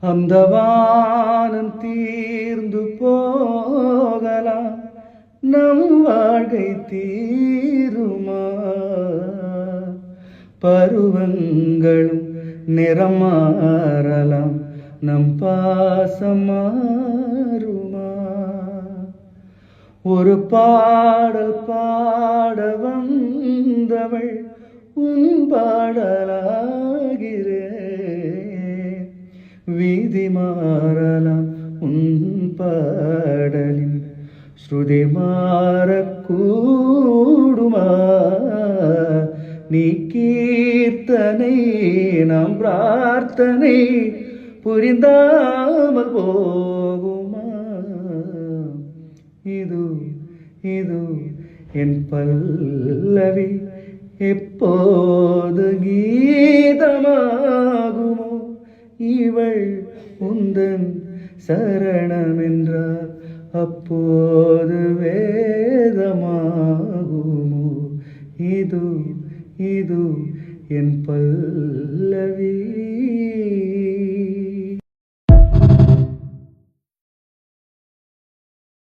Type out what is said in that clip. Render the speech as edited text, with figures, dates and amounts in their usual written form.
அந்த வானம் தீர்ந்து போகலாம், நம் வாழ்க்கை தீருமா? பருவங்களும் நிறம் மாறலாம், நம் பாசம் மாறுமா? ஒரு பாடல் பாட வந்தவள் உன் பாடலாகிறே. வீதி மாறலாம் உன் பாடலின் ஸ்ருதி மாறக்கூடுமா? நீ கீர்த்தனை நாம் பிரார்த்தனை புரிந்தாமல் போகுமா? இது இது என் பல்லவி எப்போது கீதமாகுமோ? இவள் உந்தன் சரணம் என்றால் அப்போது வேதமாகுமோ? இது இது என் பல்லவி.